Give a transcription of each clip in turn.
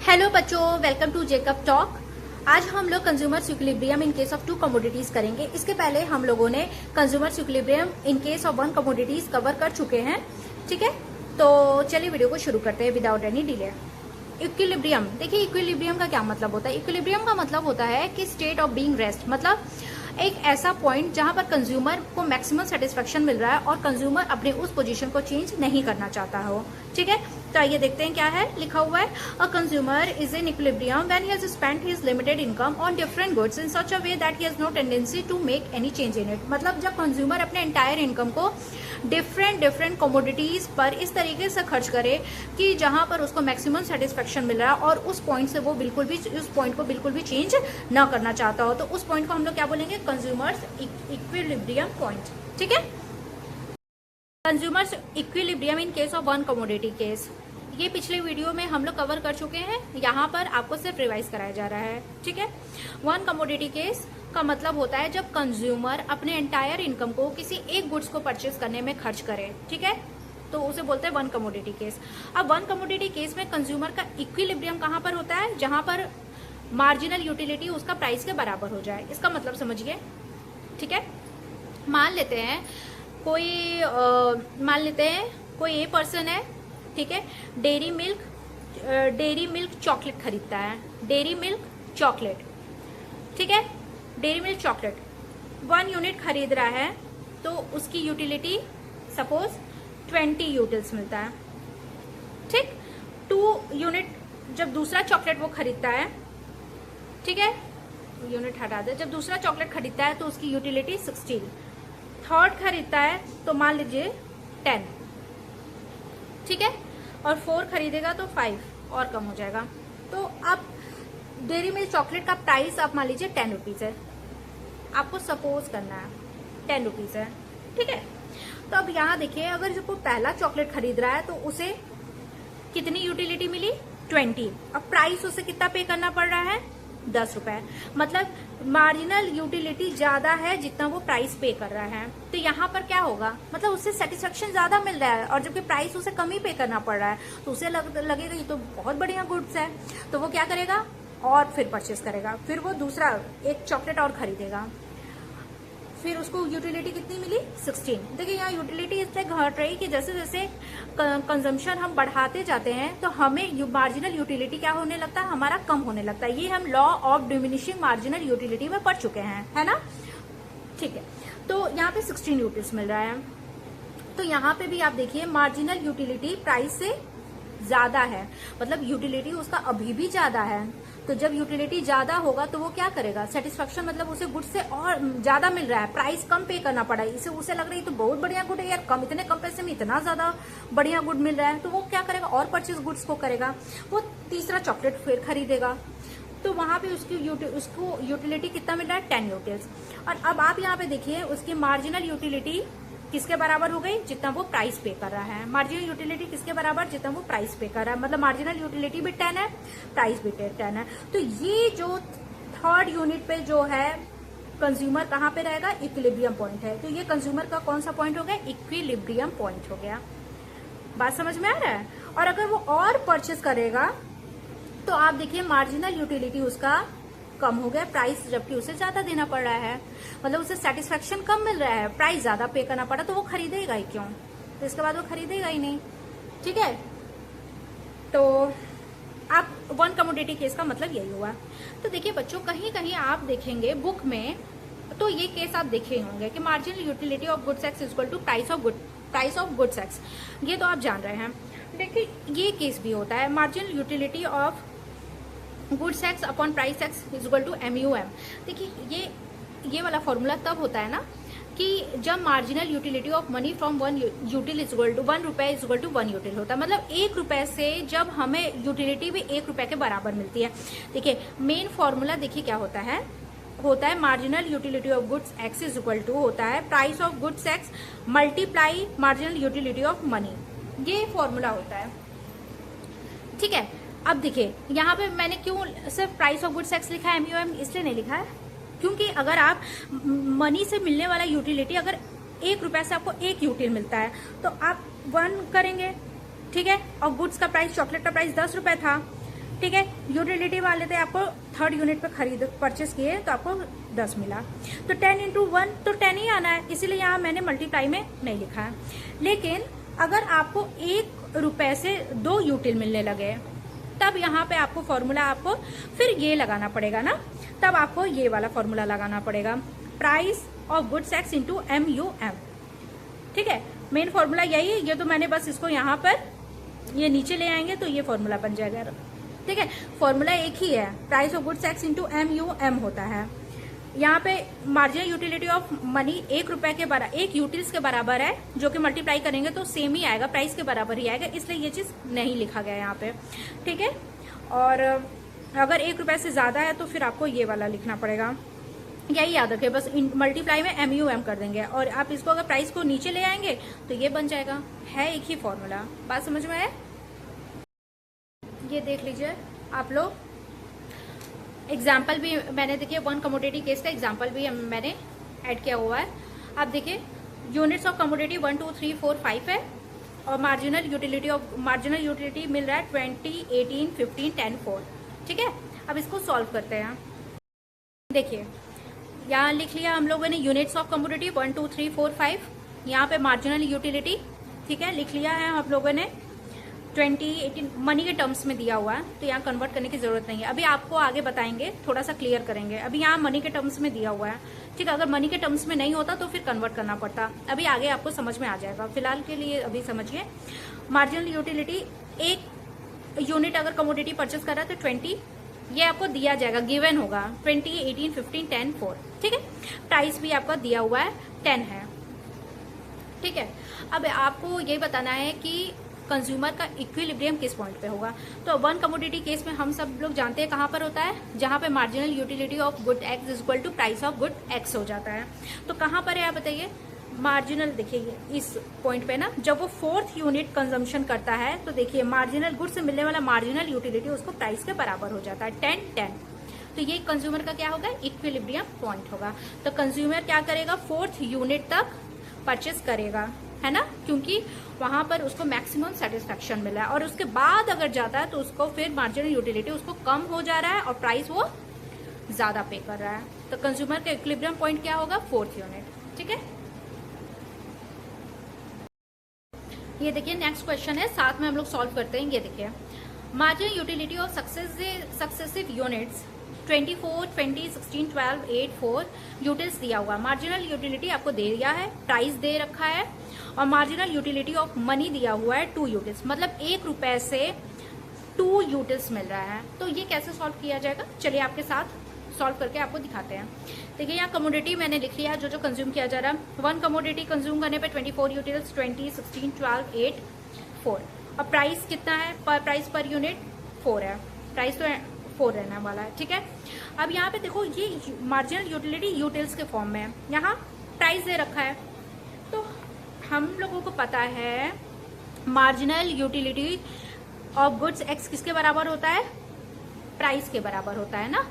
Hello बच्चों, welcome to Jacob talk. आज हम लोग consumer equilibrium in case of to commodities करेंगे। इसके पहले हम लोगों ने consumer equilibrium in case of one commodities cover कर चुके हैं। ठीक है, तो चलिए वीडियो को शुरू करते हैं विदाउट एनी डिले। इक्विलिब्रियम, देखिए इक्विलिब्रियम का क्या मतलब होता है। इक्विलिब्रियम का मतलब होता है कि स्टेट ऑफ बीइंग रेस्ट, मतलब एक ऐसा पॉइंट जहां पर कंज्यूमर को मैक्सिमम सेटिस्फेक्शन मिल रहा है और कंज्यूमर अपने उस पोजीशन को चेंज नहीं करना चाहता हो। ठीक है, तो आइए देखते हैं क्या है लिखा हुआ है। A consumer is in equilibrium when he has spent his limited income on different goods in such a way that he has no tendency to make any change in it. मतलब जब कंज्यूमर अपने entire income को different commodities पर इस तरीके से खर्च करे कि जहां पर उसको मैक्सिमम सेटिस्फेक्शन मिल रहा है और उस पॉइंट से वो उस पॉइंट को बिल्कुल भी चेंज ना करना चाहता हो, तो उस पॉइंट को हम लोग क्या बोलेंगे, कंज्यूमर्स इक्विलिब्रियम पॉइंट। ठीक है, consumers equilibrium in case of one commodity case, ये पिछले वीडियो में हम लोग कवर कर चुके हैं। यहाँ पर आपको सिर्फ रिवाइज कराया जा रहा है। ठीक है, वन कमोडिटी केस का मतलब होता है जब कंज्यूमर अपने एंटायर इनकम को किसी एक गुड्स को परचेज करने में खर्च करे। ठीक है, तो उसे बोलते हैं वन कमोडिटी केस। अब वन कमोडिटी केस में कंज्यूमर का इक्विलिब्रियम कहाँ पर होता है, जहां पर मार्जिनल यूटिलिटी उसका प्राइस के बराबर हो जाए। इसका मतलब समझिए। ठीक है, मान लेते हैं कोई ए पर्सन है। ठीक है, डेयरी मिल्क चॉकलेट खरीदता है। डेयरी मिल्क चॉकलेट, ठीक है, डेयरी मिल्क चॉकलेट 1 यूनिट खरीद रहा है, तो उसकी यूटिलिटी सपोज 20 यूटिल्स मिलता है। ठीक, 2 यूनिट जब दूसरा चॉकलेट वो खरीदता है, ठीक है, यूनिट हटा दे, जब दूसरा चॉकलेट खरीदता है तो उसकी यूटिलिटी 16। थर्ड खरीदता है तो मान लीजिए 10, ठीक है, और 4 खरीदेगा तो 5 और कम हो जाएगा। तो अब डेयरी मिल्क चॉकलेट का प्राइस आप मान लीजिए 10 रुपीज है, आपको सपोज करना है 10 रुपीज है। ठीक है, तो अब यहाँ देखिए, अगर जो पहला चॉकलेट खरीद रहा है तो उसे कितनी यूटिलिटी मिली, 20। अब प्राइस उसे कितना पे करना पड़ रहा है, 10 रुपए। मतलब मार्जिनल यूटिलिटी ज्यादा है जितना वो प्राइस पे कर रहा है। तो यहाँ पर क्या होगा, मतलब उससे सेटिस्फेक्शन ज्यादा मिल रहा है और जबकि प्राइस उसे कम ही पे करना पड़ रहा है, तो उसे लगेगा ये तो बहुत बढ़िया गुड्स है, तो वो क्या करेगा और फिर परचेस करेगा। फिर वो दूसरा एक चॉकलेट और खरीदेगा, फिर उसको यूटिलिटी कितनी मिली, 16। देखिए यहाँ यूटिलिटी इसलिए घट रही कि जैसे जैसे कंजम्पशन हम बढ़ाते जाते हैं तो हमें मार्जिनल यूटिलिटी क्या होने लगता है, हमारा कम होने लगता है। ये हम law of diminishing marginal utility में पढ़ चुके हैं, है ना। ठीक है, तो यहाँ पे 16 यूटिल्स मिल रहा है। तो यहाँ पे भी आप देखिए मार्जिनल यूटिलिटी प्राइस से ज्यादा है, मतलब यूटिलिटी उसका अभी भी ज्यादा है। तो जब यूटिलिटी ज्यादा होगा तो वो क्या करेगा, सेटिस्फेक्शन, मतलब उसे गुड से और ज्यादा मिल रहा है, प्राइस कम पे करना पड़ा है, इसे उसे लग रही है तो बहुत बढ़िया गुड है यार, इतने कम पैसे में इतना ज्यादा बढ़िया गुड मिल रहा है, तो वो क्या करेगा और परचेज गुड्स को करेगा, वो तीसरा चॉकलेट फिर खरीदेगा। तो वहां पे उसको यूटिलिटी कितना मिल रहा है, 10 यूटिल्स। और अब आप यहाँ पे देखिए उसकी मार्जिनल यूटिलिटी किसके बराबर हो गई, जितना वो प्राइस पे कर रहा है। मार्जिनल यूटिलिटी किसके बराबर, जितना वो प्राइस पे कर रहा है, मतलब मार्जिनल यूटिलिटी भी 10 है, प्राइस भी 10 है। तो ये जो थर्ड यूनिट पे जो है कंज्यूमर कहाँ पे रहेगा, इक्विलिब्रियम पॉइंट है। तो ये कंज्यूमर का कौन सा पॉइंट हो गया, इक्विलिब्रियम पॉइंट हो गया। बात समझ में आ रहा है। और अगर वो और परचेज करेगा तो आप देखिए मार्जिनल यूटिलिटी उसका कम हो गया, प्राइस जबकि उसे ज्यादा देना पड़ रहा है, मतलब उसे सेटिस्फेक्शन कम मिल रहा है, प्राइस ज्यादा पे करना पड़ा, तो वो खरीदेगा ही क्यों, तो इसके बाद वो खरीदेगा ही नहीं। ठीक है, तो आप वन कमोडिटी केस का मतलब यही हुआ। तो देखिए बच्चों, कहीं कहीं आप देखेंगे बुक में, तो ये केस आप देखे ही होंगे कि marginal utility of goods X equal to price of goods X, ये तो आप जान रहे हैं। देखिए ये केस भी होता है, marginal utility of goods X upon price X is equal to MUM। देखिए ये वाला फॉर्मूला तब होता है ना कि जब marginal utility of money from 1 util is equal to 1 रुपए इज इक्वल टू 1 यूटिल होता है, मतलब 1 रुपए से जब हमें यूटिलिटी भी 1 रुपए के बराबर मिलती है। देखिए मेन फॉर्मूला देखिए क्या होता है marginal utility of goods X is equal to होता है price of goods X multiply marginal utility of money, ये फॉर्मूला होता है। ठीक है, अब देखिए यहाँ पे मैंने क्यों सिर्फ प्राइस ऑफ गुड्स एक्स लिखा है, MUM इसलिए नहीं लिखा है क्योंकि अगर आप मनी से मिलने वाला यूटिलिटी, अगर 1 रुपए से आपको 1 यूटिल मिलता है तो आप 1 करेंगे, ठीक है, और गुड्स का प्राइस, चॉकलेट का प्राइस 10 रुपए था, ठीक है। यूटिलिटी वाले थे आपको थर्ड यूनिट पे खरीद परचेस किए तो आपको 10 मिला, तो 10 इंटू 1 तो 10 ही आना है, इसीलिए यहाँ मैंने मल्टीप्लाई में नहीं लिखा है। लेकिन अगर आपको 1 रुपए से 2 यूटिल मिलने लगे तब यहाँ पे आपको फॉर्मूला आपको फिर ये लगाना पड़ेगा ना, तब आपको ये वाला फॉर्मूला लगाना पड़ेगा, price of goods x into MUM। ठीक है, मेन फॉर्मूला यही है, ये तो मैंने बस इसको यहाँ पर ये नीचे ले आएंगे तो ये फॉर्मूला बन जाएगा। ठीक है, फॉर्मूला एक ही है, price of goods x into MUM होता है। यहाँ पे मार्जिनल यूटिलिटी ऑफ मनी 1 रुपए के बराबर, 1 यूटिल्स के बराबर है, जो कि मल्टीप्लाई करेंगे तो सेम ही आएगा, प्राइस के बराबर ही आएगा, इसलिए ये चीज नहीं लिखा गया यहाँ पे। ठीक है, और अगर 1 रुपए से ज्यादा है तो फिर आपको ये वाला लिखना पड़ेगा, यही याद रखें, बस मल्टीप्लाई में MUM कर देंगे और आप इसको अगर प्राइस को नीचे ले आएंगे तो ये बन जाएगा, है एक ही फॉर्मूला। बात समझ में आया? ये देख लीजिए आप लोग, एग्जाम्पल भी मैंने देखिए 1 कमोडिटी केस का एग्जाम्पल भी मैंने ऐड किया हुआ है। आप देखिए यूनिट्स ऑफ कमोडिटी 1 2 3 4 5 है और मार्जिनल यूटिलिटी मिल रहा है 20 18 15 10 4। ठीक है, अब इसको सॉल्व करते हैं। देखिए यहाँ लिख लिया हम लोगों ने यूनिट्स ऑफ कमोडिटी 1 2 3 4 5, यहाँ पे मार्जिनल यूटिलिटी, ठीक है, लिख लिया है हम लोगों ने 20 18 मनी के टर्म्स में दिया हुआ है, तो यहाँ कन्वर्ट करने की जरूरत नहीं है, अभी आपको आगे बताएंगे, थोड़ा सा क्लियर करेंगे। अभी यहाँ मनी के टर्म्स में दिया हुआ है, ठीक है, अगर मनी के टर्म्स में नहीं होता तो फिर कन्वर्ट करना पड़ता, अभी आगे आपको समझ में आ जाएगा, फिलहाल के लिए अभी समझिए। मार्जिनल यूटिलिटी 1 यूनिट अगर कमोडिटी परचेस कर रहा है तो 20, ये आपको दिया जाएगा, गिवन होगा 20 18 15 10 4। ठीक है, प्राइस भी आपका दिया हुआ है 10 है। ठीक है, अब आपको ये बताना है कि कंज्यूमर का इक्विलिब्रियम किस पॉइंट पे होगा। तो 1 कमोडिटी केस में हम सब लोग जानते हैं कहां पर होता है, जहां पे marginal utility of good X is equal to price of good X हो जाता है। तो कहां पर है आप बताइए, मार्जिनल, देखिए इस पॉइंट पे ना, जब वो 4th यूनिट कंजम्पशन करता है तो देखिए मार्जिनल गुड से मिलने वाला मार्जिनल यूटिलिटी उसको प्राइस के बराबर हो जाता है 10 10। तो ये कंज्यूमर का क्या होगा, इक्विलिब्रियम पॉइंट होगा। तो कंज्यूमर क्या करेगा, 4th यूनिट तक परचेस करेगा, है ना, क्योंकि वहां पर उसको मैक्सिमम सेटिस्फेक्शन मिला है, और उसके बाद अगर जाता है तो उसको फिर मार्जिनल यूटिलिटी उसको कम हो जा रहा है और प्राइस वो ज्यादा पे कर रहा है। तो कंज्यूमर का इक्विलिब्रियम पॉइंट क्या होगा, 4th यूनिट। ठीक है, ये देखिए नेक्स्ट क्वेश्चन है, साथ में हम लोग सॉल्व करते हैं। ये देखिए marginal utility of successive units 24 20 16 12 8 4 utils दिया हुआ, मार्जिनल यूटिलिटी आपको दे दिया है, प्राइस दे रखा है, और मार्जिनल यूटिलिटी ऑफ मनी दिया हुआ है 2 यूटिल्स, मतलब 1 रुपए से 2 यूटिल्स मिल रहा है। तो ये कैसे सॉल्व किया जाएगा, चलिए आपके साथ सॉल्व करके आपको दिखाते हैं। देखिए यहाँ कमोडिटी मैंने लिख लिया जो कंज्यूम किया जा रहा है, 1 कमोडिटी कंज्यूम करने पे 24 यूटिल्स 20 16 12 8 4, और प्राइस कितना है, प्राइस पर यूनिट 4 है, प्राइस तो 4 रहने वाला है। ठीक है, अब यहाँ पे देखो ये मार्जिनल यूटिलिटी यूटिल्स के फॉर्म में है, यहाँ प्राइस दे रखा है, तो हम लोगों को पता है marginal utility of goods x किसके बराबर होता है, प्राइस के बराबर होता है ना।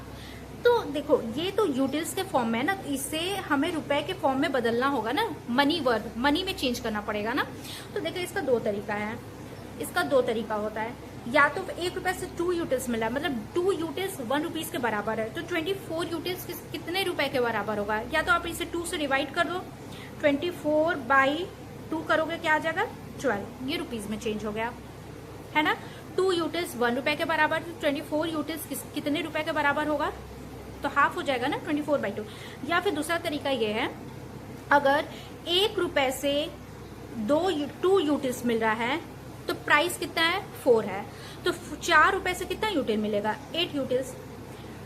तो देखो ये तो यूटिल्स के फॉर्म में है ना, इसे हमें रुपए के फॉर्म में बदलना होगा ना, मनी वर्ड मनी में चेंज करना पड़ेगा ना। तो देखो इसका 2 तरीका है, इसका 2 तरीका होता है, या तो 1 रुपए से 2 यूटिल्स मिला, मतलब 2 यूटिल्स 1 रुपीज के बराबर है, तो 24 यूटिल्स कितने रुपए के बराबर होगा, या तो आप इसे 2 से डिवाइड कर दो, 24 बाई 2 करोगे क्या आ जाएगा 12, ये रुपीज में चेंज हो गया, है ना। 2 यूटिल्स 1 रुपए के बराबर, 24 यूटिल्स कितने रुपए के बराबर होगा, तो हाफ हो जाएगा ना 24 बाई 2। या फिर दूसरा तरीका ये है, अगर 1 रुपए से 2 यूटिल्स मिल रहा है तो प्राइस कितना है 4 है, तो 4 रुपए से कितना यूटिल मिलेगा 8 यूटिल्स।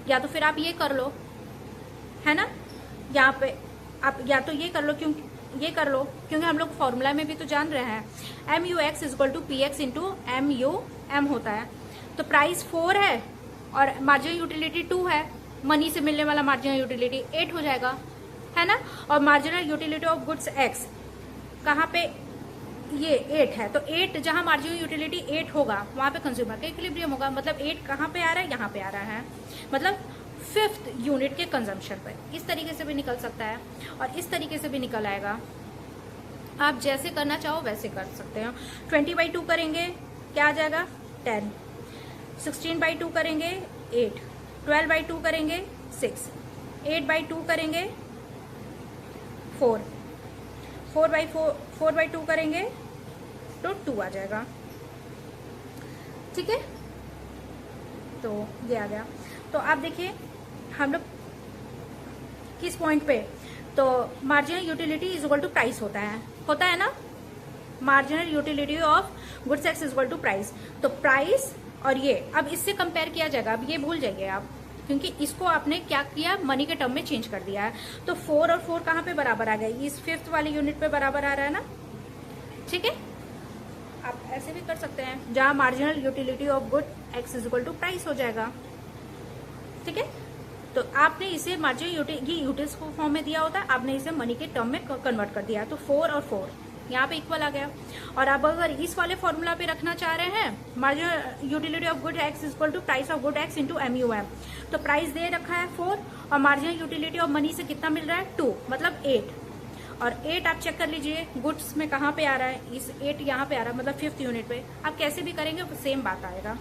या तो फिर आप ये कर लो, है ना, यहाँ पे आप या तो ये कर लो, क्योंकि हम लोग फॉर्मूला में भी तो जान रहे हैं MUX is equal to PX into MUM होता है। तो प्राइस 4 है और मार्जिनल यूटिलिटी 2 है, मनी से मिलने वाला मार्जिनल यूटिलिटी 8 हो जाएगा, है ना। और marginal utility of goods x कहाँ पे, ये 8 है, तो 8 जहां मार्जिनल यूटिलिटी 8 होगा वहां पे कंज्यूमर का इक्विलिब्रियम होगा, मतलब 8 कहाँ पे आ रहा है, यहाँ पे आ रहा है, मतलब 5th यूनिट के कंजम्पशन पर। इस तरीके से भी निकल सकता है और इस तरीके से भी निकल आएगा, आप जैसे करना चाहो वैसे कर सकते हो। 20 बाई 2 करेंगे क्या आ जाएगा 10, 16/2 करेंगे 8, 12/2 करेंगे 6, 8/2 करेंगे 4, 4/2 करेंगे तो 2 आ जाएगा। ठीक है, तो ये आ गया। तो आप देखिए हम लोग किस पॉइंट पे, तो marginal utility is equal to price होता है ना, marginal utility of goods X is equal to price. तो प्राइस और ये अब इससे कंपेयर किया जाएगा, अब ये भूल जाइए आप, क्योंकि इसको आपने क्या किया, मनी के टर्म में चेंज कर दिया है। तो 4 और 4 कहाँ पे बराबर आ गया, इस 5th वाले यूनिट पे बराबर आ रहा है ना। ठीक है, आप ऐसे भी कर सकते हैं, जहां marginal utility of good X is equal to price हो जाएगा। ठीक है, तो आपने इसे मार्जिनल यूटिल्स को फॉर्म में दिया होता है, आपने इसे मनी के टर्म में कन्वर्ट कर दिया, तो 4 और 4 यहाँ पे इक्वल आ गया। और आप अगर इस वाले फॉर्मूला पे रखना चाह रहे हैं, marginal utility of good X is equal to price of good X into MUM, तो प्राइस दे रखा है 4 और मार्जिनल यूटिलिटी ऑफ मनी से कितना मिल रहा है 2, मतलब 8। और 8 आप चेक कर लीजिए गुड्स में कहाँ पे आ रहा है, इस 8 यहाँ पे आ रहा है, मतलब 5th यूनिट पे। आप कैसे भी करेंगे सेम बात आएगा।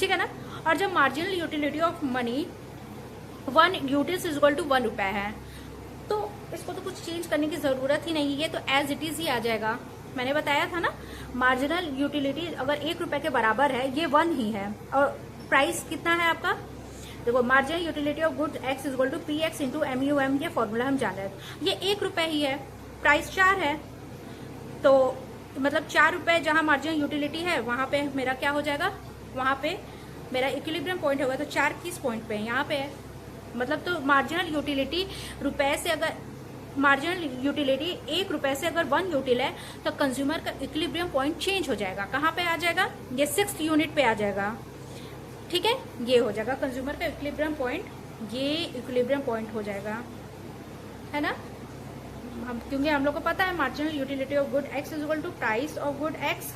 ठीक है ना। और जब marginal utility of money 1 utils is equal to 1 रुपए है, तो इसको तो कुछ चेंज करने की जरूरत ही नहीं है, तो एज इट इज ही आ जाएगा। मैंने बताया था ना, मार्जिनल यूटिलिटी अगर 1 रुपए के बराबर है, ये 1 ही है। और प्राइस कितना है आपका, देखो marginal utility of good X is equal to PX into MUM, ये फॉर्मूला हम जान रहे हैं। ये 1 रुपए ही है, प्राइस 4 है, तो मतलब 4 रुपए जहां मार्जिनल यूटिलिटी है वहां पे मेरा क्या हो जाएगा, वहां पे मेरा इक्विलिब्रियम पॉइंट होगा। तो 4 किस पॉइंट पे है, यहाँ पे है, मतलब तो मार्जिनल यूटिलिटी रुपए से, अगर मार्जिनल यूटिलिटी 1 रुपए से अगर 1 यूटिल है, तो कंज्यूमर का इक्विलिब्रियम पॉइंट चेंज हो जाएगा। कहाँ पे आ जाएगा, ये 6th यूनिट पे आ जाएगा। ठीक है, ये हो जाएगा कंज्यूमर का इक्विलिब्रियम पॉइंट, ये इक्विलिब्रियम पॉइंट हो जाएगा, है ना। हम क्योंकि हम लोग को पता है marginal utility of good X is equal to price of good X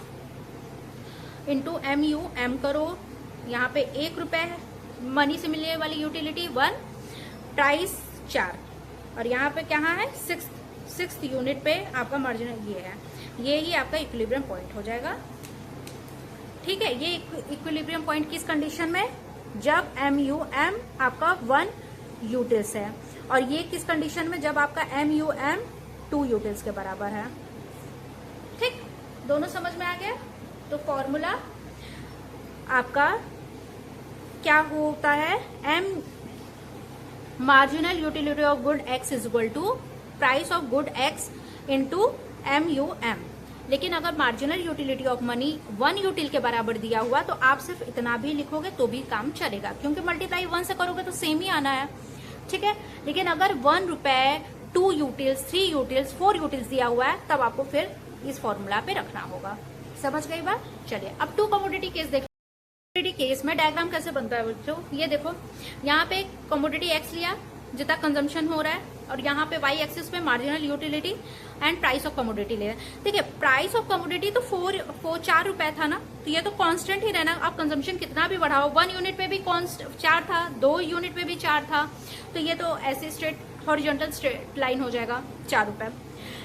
into MUM करो, यहाँ पे 1 रुपए मनी से मिलने वाली यूटिलिटी 1, प्राइस 4, और यहाँ पे क्या है 6th यूनिट पे आपका मार्जिनल ये है, ये ही आपका इक्विलिब्रियम पॉइंट हो जाएगा। ठीक है, ये इक्विलिब्रियम पॉइंट किस कंडीशन में, जब MUM आपका 1 यूटिल्स है, और ये किस कंडीशन में, जब आपका MUM 2 यूटिल्स के बराबर है। ठीक, दोनों समझ में आ गया। तो फॉर्मूला आपका क्या होता है, marginal utility of good X is equal to price of good X into MUM। लेकिन अगर marginal utility of money 1 util के बराबर दिया हुआ, तो आप सिर्फ इतना भी लिखोगे तो भी काम चलेगा, क्योंकि मल्टीप्लाई 1 से करोगे तो सेम ही आना है। ठीक है, लेकिन अगर 1 रुपए 2 यूटिल्स 3 यूटिल्स 4 यूटिल्स दिया हुआ है, तब आपको फिर इस फॉर्मूला पे रखना होगा। समझ गई बात। चलिए अब 2 कमोडिटी केस देख। कमोडिटी केस में डायग्राम कैसे बनता है बच्चों, ये देखो, यहाँ पे कमोडिटी एक्स लिया जितना कंजम्पशन हो रहा है, और यहाँ पे वाई एक्सिस पे marginal utility and price of commodity लिया। देखिए प्राइस ऑफ कमोडिटी तो 4 रुपए था ना, तो ये तो कांस्टेंट ही रहना। आप कंजम्पशन कितना भी बढ़ाओ, 1 यूनिट पे भी 4 था, 2 यूनिट पे भी 4 था, तो ये तो ऐसे स्ट्रेट हॉरिजॉन्टल स्ट्रेट लाइन हो जाएगा 4 रुपए।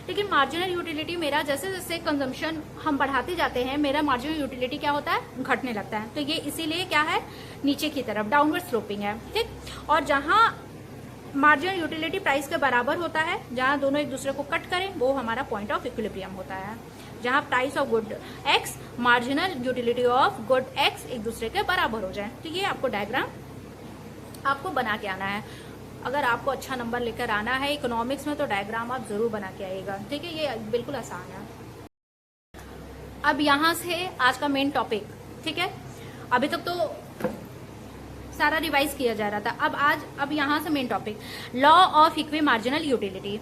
लेकिन मार्जिनल यूटिलिटी मेरा जैसे जैसे कंजम्पशन हम बढ़ाते जाते हैं, मेरा मार्जिनल यूटिलिटी क्या होता है, घटने लगता है। तो ये इसीलिए क्या है, नीचे की तरफ डाउनवर्ड स्लोपिंग है। ठीक, और जहां मार्जिनल यूटिलिटी प्राइस के बराबर होता है, जहां दोनों एक दूसरे को कट करें, वो हमारा पॉइंट ऑफ इक्विलिब्रियम होता है, जहां price of good x marginal utility of good x एक दूसरे के बराबर हो जाए। तो ये आपको डायग्राम आपको बना के आना है। अगर आपको अच्छा नंबर लेकर आना है इकोनॉमिक्स में, तो डायग्राम आप जरूर बना के आइएगा। ठीक है, ये बिल्कुल आसान है। अब यहां से आज का मेन टॉपिक, ठीक है, अभी तक तो सारा रिवाइज किया जा रहा था, अब यहां से main topic, law of equi marginal utility.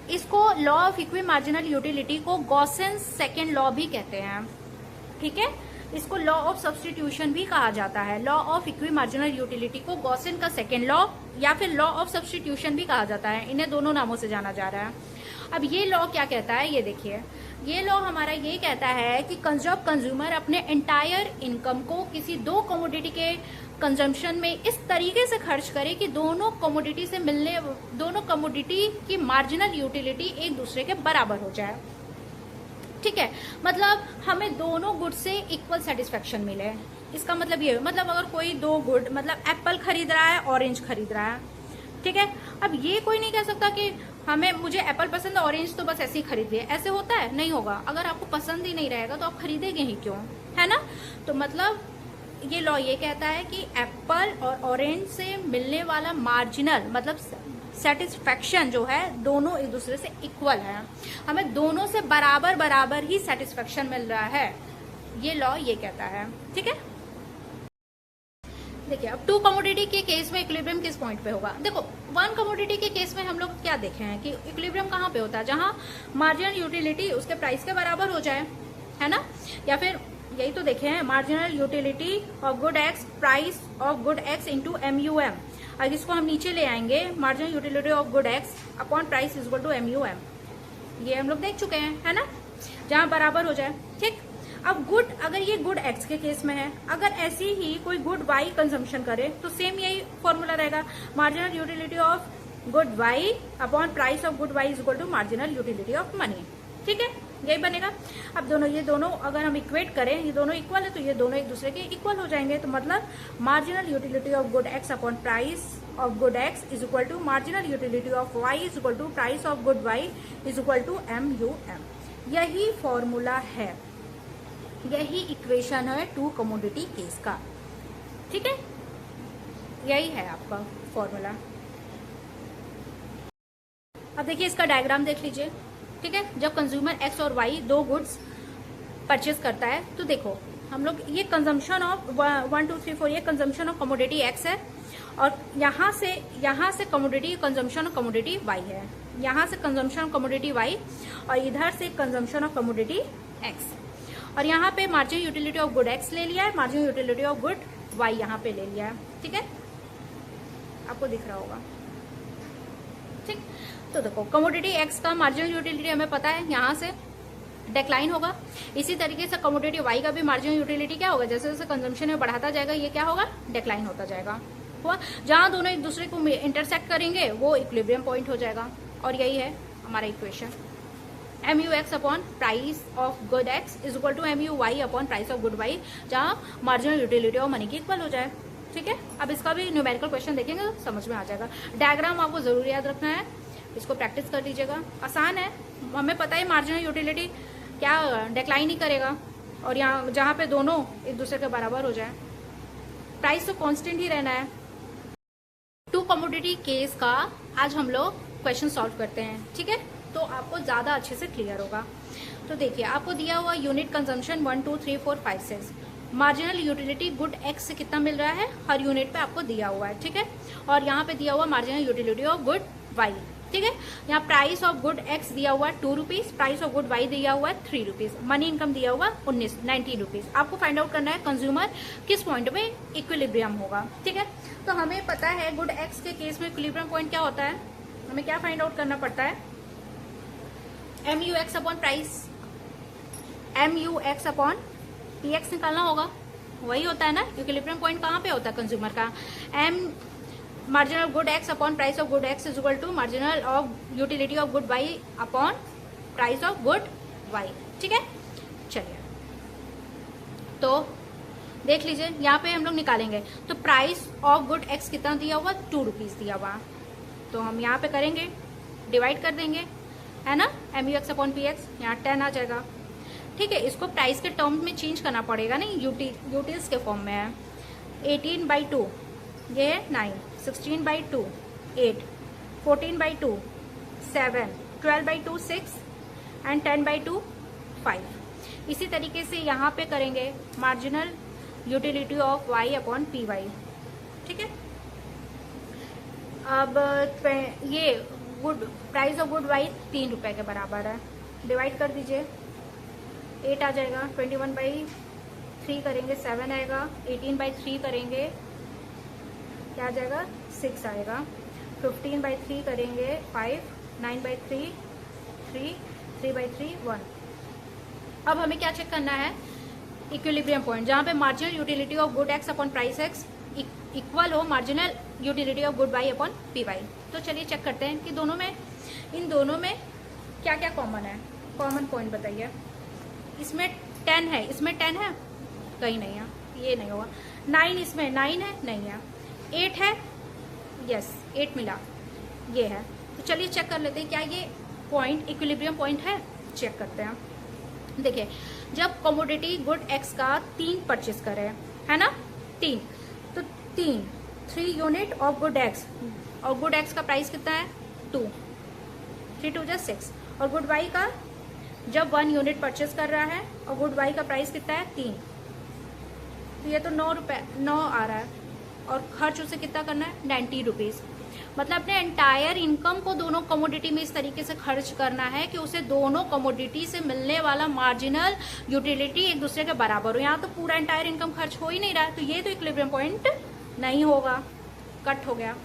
इसको law of equi marginal utility को गॉसेंस सेकेंड लॉ भी कहते हैं। ठीक है, इसको लॉ ऑफ सब्स्टिट्यूशन भी कहा जाता है। Law of equi marginal utility को गॉसेन का सेकेंड लॉ या फिर लॉ ऑफ सब्स्टिट्यूशन भी कहा जाता है। इन्हें दोनों नामों से जाना जा रहा है। अब ये लॉ क्या कहता है, ये देखिए, ये लॉ हमारा ये कहता है कि जब कंज्यूमर अपने एंटायर इनकम को किसी 2 कमोडिटी के कंजम्पशन में इस तरीके से खर्च करे कि दोनों कमोडिटी की मार्जिनल यूटिलिटी एक दूसरे के बराबर हो जाए। ठीक है, मतलब हमें दोनों गुड से इक्वल सेटिस्फेक्शन मिले। इसका मतलब ये, मतलब अगर कोई दो गुड, मतलब एप्पल खरीद रहा है, ऑरेंज खरीद रहा है, ठीक है। अब ये कोई नहीं कह सकता कि मुझे एप्पल पसंद है, ऑरेंज तो बस ऐसे ही खरीद लिया। ऐसे होता है? नहीं होगा। अगर आपको पसंद ही नहीं रहेगा तो आप खरीदेंगे ही क्यों, है ना। तो मतलब ये लॉ ये कहता है कि एप्पल और ऑरेंज से मिलने वाला मार्जिनल, मतलब सेटिस्फेक्शन जो है, दोनों एक दूसरे से इक्वल है। हमें दोनों से बराबर बराबर ही सेटिस्फेक्शन मिल रहा है, ये लॉ ये कहता है, ठीक है। देखिए अब टू कमोडिटी के केस में इक्विलिब्रियम किस पॉइंट पे होगा। देखो वन कमोडिटी के केस में हम लोग क्या देखे हैं कि इक्विलिब्रियम कहाँ पे होता है, जहां मार्जिनल यूटिलिटी उसके प्राइस के बराबर हो जाए, है ना। या फिर यही तो देखे हैं, marginal utility of good X, price of good X into MUM। अगर इसको हम नीचे ले आएंगे, marginal utility of good X upon price is equal to MUM, ये हम लोग देख चुके हैं, है ना, जहां बराबर हो जाए, ठीक। अब गुड, अगर ये गुड एक्स के केस में है, अगर ऐसी ही कोई गुड वाई कंजम्पशन करे तो सेम यही फॉर्मूला रहेगा, marginal utility of good Y upon price of good Y is equal to marginal utility of money, ठीक है, यही बनेगा। अब दोनों, ये दोनों अगर हम इक्वेट करें, ये दोनों इक्वल है तो ये दोनों एक दूसरे के इक्वल हो जाएंगे। तो मतलब marginal utility of good X upon price of good X is equal to marginal utility of Y is equal to price of good Y is equal to MUM। यही फॉर्मूला है, यही इक्वेशन है to commodity case का, ठीक है, यही है आपका फॉर्मूला। अब देखिए इसका डायग्राम देख लीजिए, ठीक है। जब कंज्यूमर एक्स और वाई दो गुड्स परचेज करता है तो देखो हम लोग, ये कंजम्पशन ऑफ 1 2 3 4, ये कंजम्पशन ऑफ कमोडिटी एक्स है, और यहाँ से commodity consumption of commodity Y है, यहाँ से कंजम्पशन ऑफ कमोडिटी वाई, और इधर से कंजम्पशन ऑफ कमोडिटी एक्स, और यहाँ पे marginal utility of good X ले लिया है, marginal utility of good Y यहाँ पे ले लिया है, ठीक है, आपको दिख रहा होगा, ठीक। तो देखो कमोडिटी एक्स का मार्जिनल यूटिलिटी हमें पता है, यहाँ से डिक्लाइन होगा। इसी तरीके से कमोडिटी वाई का भी मार्जिनल यूटिलिटी क्या होगा, जैसे जैसे कंजम्पशन में बढ़ाता जाएगा ये क्या होगा, डिक्लाइन होता जाएगा, हुआ। जहां दोनों एक दूसरे को इंटरसेक्ट करेंगे वो इक्विलिब्रियम पॉइंट हो जाएगा, और यही है हमारा equation. MUX upon price of good X is equal to MUY upon price of good Y, जहां मार्जिनल यूटिलिटी ऑफ मनी की इक्वल हो जाए, ठीक है। अब इसका भी न्यूमेरिकल क्वेश्चन देखेंगे तो समझ में आ जाएगा। डायग्राम आपको जरूर याद रखना है, इसको प्रैक्टिस कर लीजिएगा, आसान है। हमें पता है मार्जिनल यूटिलिटी क्या डिक्लाइन ही करेगा, और यहाँ जहाँ पे दोनों एक दूसरे के बराबर हो जाए, प्राइस तो कांस्टेंट ही रहना है। टू कमोडिटी केस का आज हम लोग क्वेश्चन सॉल्व करते हैं, ठीक है, तो आपको ज्यादा अच्छे से क्लियर होगा। तो देखिए आपको दिया हुआ unit consumption 1 2 3 4 5 6, marginal utility good x से कितना मिल रहा है हर यूनिट पे आपको दिया हुआ है, ठीक है, और यहाँ पे दिया हुआ marginal utility of good Y, ठीक है। यहाँ प्राइस ऑफ गुड एक्स दिया हुआ है 2 rupees, price of good Y दिया हुआ है 3 रुपीज, मनी इनकम दिया हुआ 19 रुपीज। आपको फाइंड आउट करना है कंज्यूमर किस पॉइंट में इक्विलिब्रियम होगा, ठीक है। तो हमें पता है गुड एक्स के केस में इक्विलिब्रियम पॉइंट क्या होता है, हमें क्या फाइंड आउट करना पड़ता है, MUX upon price, MUX upon PX निकालना होगा, वही होता है ना। इक्विलिब्रियम पॉइंट कहाँ पे होता है कंज्यूमर का, marginal good X upon price of good X is equal to marginal of utility of good Y upon price of good Y, ठीक है। चलिए तो देख लीजिए यहाँ पे हम लोग निकालेंगे, तो प्राइस ऑफ गुड एक्स कितना दिया हुआ, 2 रुपीज दिया हुआ, तो हम यहाँ पे करेंगे डिवाइड कर देंगे, है ना, MUX अपॉन PX, यहाँ 10 आ जाएगा, ठीक है। इसको प्राइस के टर्म में चेंज करना पड़ेगा, नहीं यूटिल्स के फॉर्म में है। 18/2 ये है 9, 16/2 8, 14/2 7, 12/2 6 एंड 10/2 5। इसी तरीके से यहाँ पे करेंगे marginal utility of Y upon PY, ठीक है। अब ये good price of good Y 3 रुपए के बराबर है, डिवाइड कर दीजिए, 8 आ जाएगा, 21/3 करेंगे 7 आएगा, 18/3 करेंगे क्या आ जाएगा 6 आएगा, 15/3 करेंगे 5, 9/3 3, 3/3 1। अब हमें क्या चेक करना है, इक्विलिब्रियम पॉइंट जहां पे marginal utility of good X upon price X equal हो marginal utility of good Y upon PY। तो चलिए चेक करते हैं कि दोनों में, इन दोनों में क्या क्या कॉमन है, कॉमन पॉइंट बताइए। इसमें 10 है, इसमें 10 है, कहीं नहीं है, ये नहीं होगा। 9 इसमें 9 है, नहीं है। 8 है, यस 8 मिला, ये है। तो चलिए चेक कर लेते हैं क्या ये पॉइंट इक्विलिब्रियम पॉइंट है। चेक करते हैं। देखिए, जब कमोडिटी गुड एक्स का 3 परचेस करे, है ना, 3, तो 3 यूनिट ऑफ गुड एक्स, और गुड एक्स का प्राइस कितना है 2, 3 2 6, और गुड वाई का जब 1 यूनिट परचेस कर रहा है और गुड वाई का प्राइस कितना है 3, तो ये तो 9 रुपए 9 आ रहा है, और खर्च उसे कितना करना है 90 रुपीज। मतलब अपने एंटायर इनकम को दोनों कमोडिटी में इस तरीके से खर्च करना है कि उसे दोनों कमोडिटी से मिलने वाला मार्जिनल यूटिलिटी एक दूसरे के बराबर हो। यहाँ तो पूरा एंटायर इनकम खर्च हो ही नहीं रहा है, तो ये तो इक्विलिब्रियम पॉइंट नहीं होगा, कट हो गया।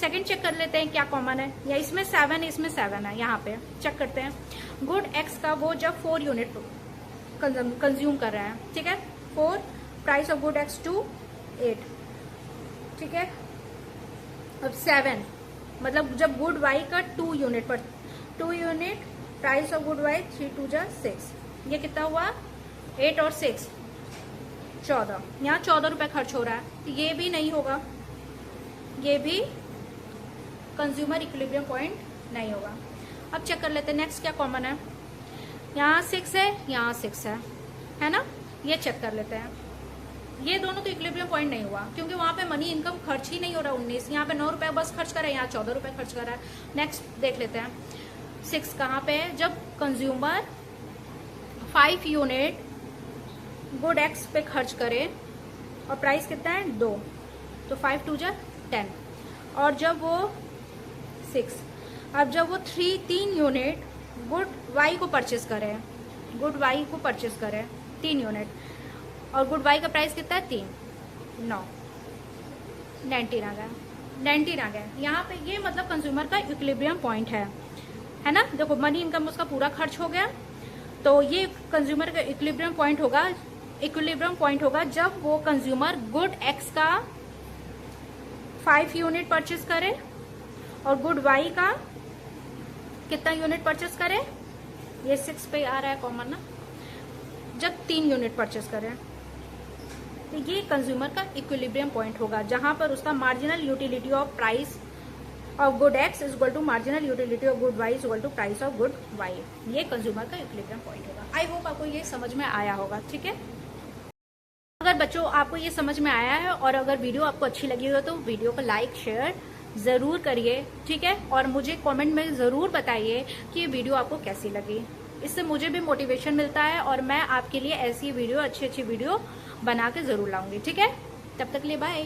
सेकंड चेक कर लेते हैं क्या कॉमन है, या इसमें 7 है, इसमें 7 है। यहाँ पे चेक करते हैं, गुड एक्स का वो जब 4 यूनिट कंज्यूम कर रहा है, ठीक है, 4, प्राइस ऑफ गुड एक्स 2 8, ठीक है। अब 7 मतलब जब गुड वाई का 2 यूनिट पर 2 unit, price of good Y 3 2 6, ये कितना हुआ 8 और 6 14, यहाँ 14 रुपए खर्च हो रहा है, तो ये भी नहीं होगा, ये भी कंज्यूमर इक्विलिब्रियम पॉइंट नहीं होगा। अब चेक कर लेते हैं नेक्स्ट क्या कॉमन है। यहाँ 6 है, यहाँ 6 है ना, ये चेक कर लेते हैं। ये दोनों तो इक्विलिब्रियम पॉइंट नहीं हुआ, क्योंकि वहां पे मनी इनकम खर्च ही नहीं हो रहा 19, यहाँ पे 9 रुपए बस खर्च कर रहा है, यहाँ 14 रुपए खर्च कर रहा है। नेक्स्ट देख लेते हैं 6 कहाँ पे है, जब कंज्यूमर 5 यूनिट गुड एक्स पे खर्च करे और प्राइस कितना है 2, तो 5 2 10, और जब वो 6, अब जब वो 3 यूनिट गुड वाई को परचेस करे, गुड वाई को परचेस करे 3 यूनिट, और गुड वाई का प्राइस कितना है 3 9 19 आ गया, 19 आ गया। यहाँ पे ये मतलब कंज्यूमर का इक्विलिब्रियम पॉइंट है ना। देखो मनी इनकम उसका पूरा खर्च हो गया, तो ये कंज्यूमर का इक्विलिब्रियम पॉइंट होगा जब वो कंज्यूमर गुड एक्स का 5 यूनिट परचेस करे और गुड वाई का कितना यूनिट परचेस करे, ये 6 पे आ रहा है कॉमन ना, जब 3 यूनिट परचेस करे, तो ये कंज्यूमर का इक्विलिब्रियम पॉइंट होगा, जहां पर उसका marginal utility of price of good X is equal to marginal utility of good Y is equal to price of good Y. ये कंज्यूमर का इक्विलिब्रियम पॉइंट होगा। आई होप आपको ये समझ में आया होगा, ठीक है। अगर बच्चों आपको ये समझ में आया है और अगर वीडियो आपको अच्छी लगी हो तो वीडियो को लाइक शेयर जरूर करिए, ठीक है, और मुझे कमेंट में जरूर बताइए कि ये वीडियो आपको कैसी लगी। इससे मुझे भी मोटिवेशन मिलता है और मैं आपके लिए ऐसी वीडियो अच्छी वीडियो बना के जरूर लाऊंगी, ठीक है। तब तक के लिए बाय।